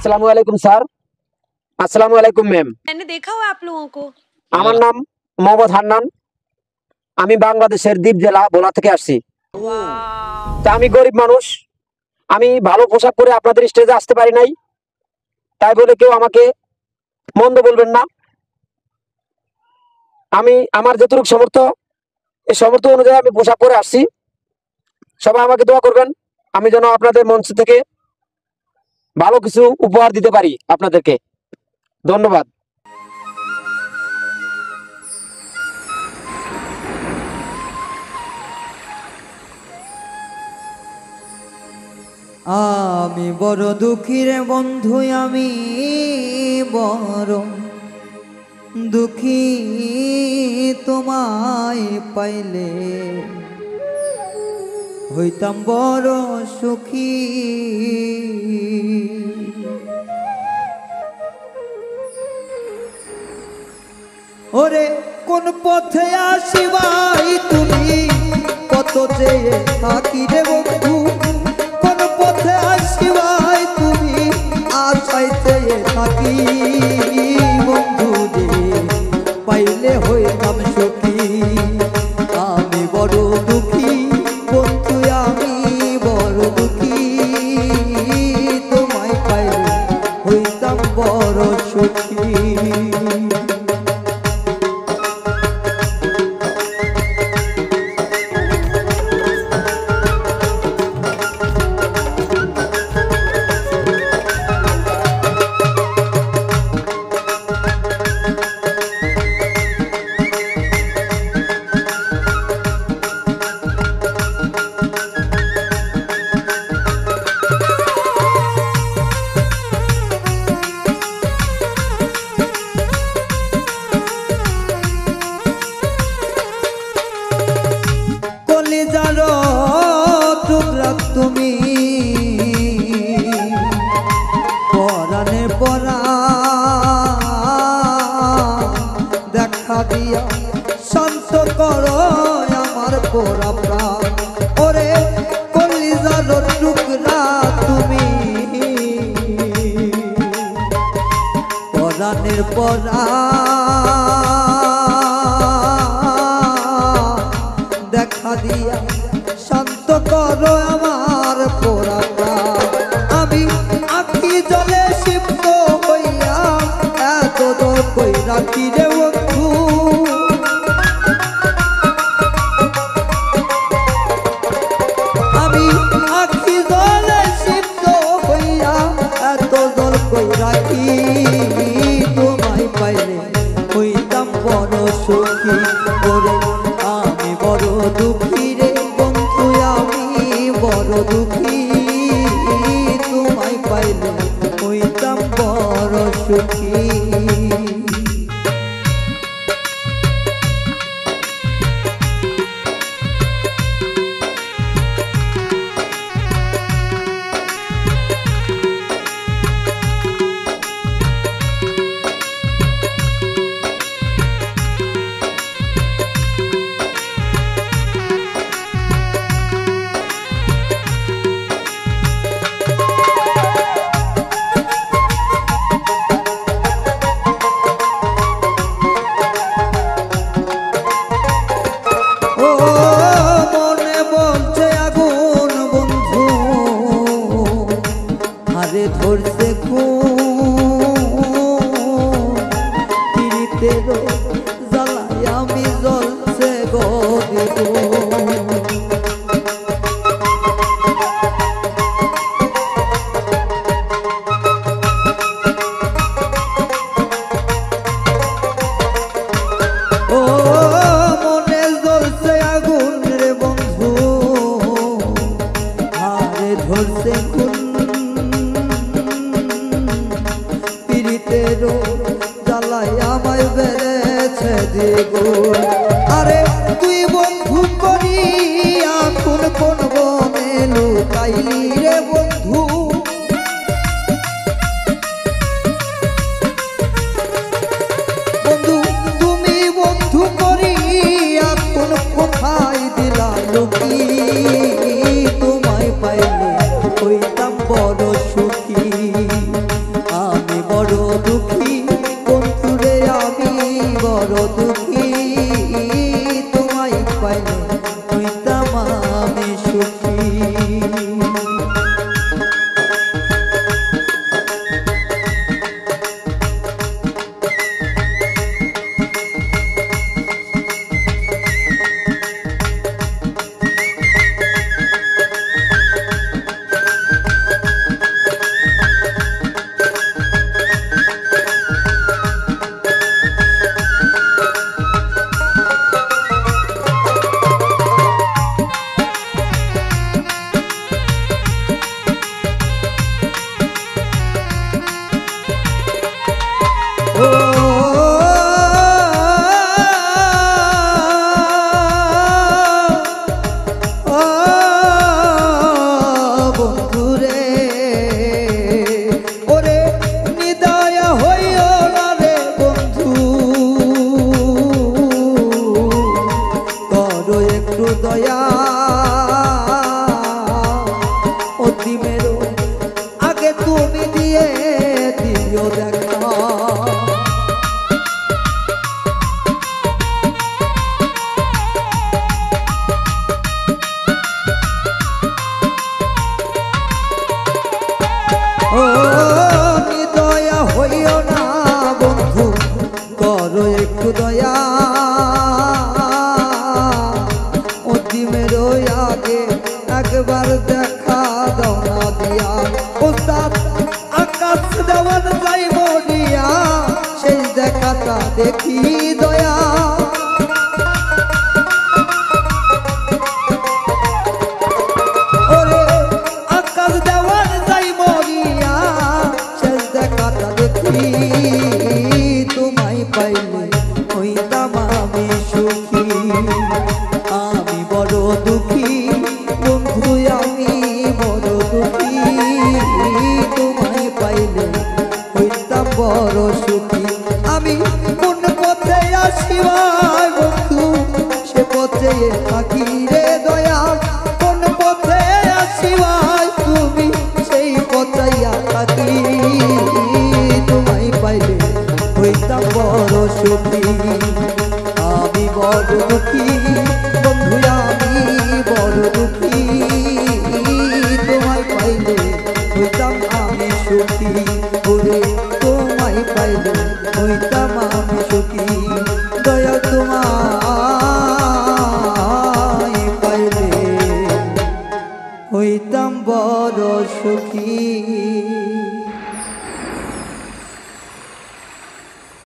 अस्सलाम वालेकुम सर। अस्सलाम वालेकुम मैम। मैंने देखा हुआ आप लोगों को। আমার নাম মোহাম্মদ হান্নান। আমি বাংলাদেশের দ্বীপ জেলা ভোলা থেকে আসছি। তা আমি গরিব মানুষ, আমি ভালো পোশাক পরে আপনাদের স্টেজে আসতে পারি নাই, তাই বলে কেউ আমাকে মন্দ বলবেন না। আমি আমার যতটুকু সামর্থ্য, এই সামর্থ্য অনুযায়ী আমি পোশাক পরে আসছি। সবাই আমাকে দোয়া করবেন, আমি যেন আপনাদের মঞ্চ থেকে ভালো কিছু উপহার দিতে পারি আপনাদেরকে। ধন্যবাদ। আমি বড় দুঃখী রে বন্ধু, আমি বড় দুঃখী, তোমায় পাইলে হইতাম বড় সুখী। ওরে কোন পথে আসিবাই তুমি, কত চেয়ে থাকি রে বন্ধু, কোন পথে আসিবাই তুমি, আশায় চেয়ে থাকি বন্ধু রে, পাইলে হইতাম সুখী। আমি বড় দুঃখী বন্ধু, আমি বড় দুঃখী, তোমায় পাইলে হইতাম বড় সুখী। তুমি পরাণে পরা দেখা দিয়া শান্ত করো আমার পোড়া প্রাণ। ওরে কলিজার টুকরা তুমি পরাণের পরা দেখা দিয়া শান্ত করো আমার পোড়া প্রাণ। আমি আখি জলে সিদ্ধ হইয়া এত দর কই রাখি রে বন্ধু, আমি আখি জলে সিদ্ধ হইয়া এত দর কই রাখি, তোমায় পাইলে হইতাম বড় সুখী। ওরে আমি বড় দুঃখী রে বন্ধু, আমি বড় দুঃখী, তোমায় পাইলে হইতাম বড় সুখী। ধরছে খুঁড়িতের জ্বালায় আমি জ্বলছে গদিব। ও মনে জ্বলছে আগুন কাটা দেখি দয়া ওরে আকাশ দেওয়ার যাই মরিয়া সেজদা কাটা দেখি তোমায় পাইলে হইতাম আমি সুখী আমি বড় দুঃখী বন্ধু আমি বড় দুঃখী তোমায় পাইলে হইতাম বড় সুখী আমি কোন পথে আসিবার বন্ধু সে পথে থাকি রে দয়া কোন পথে আসিবার তুমি সেই পথে থাকি তোমায় পাইলে হইতাম বড় সুখী আমি বড় দুঃখী বন্ধু আমি বড় দুঃখী তোমায় পাইলে হইতাম আমি সুখী ওরে তোমায় পাইলে হইতাম আমি সুখী দয়া তোমায় পাইলে হইতাম বড় সুখী।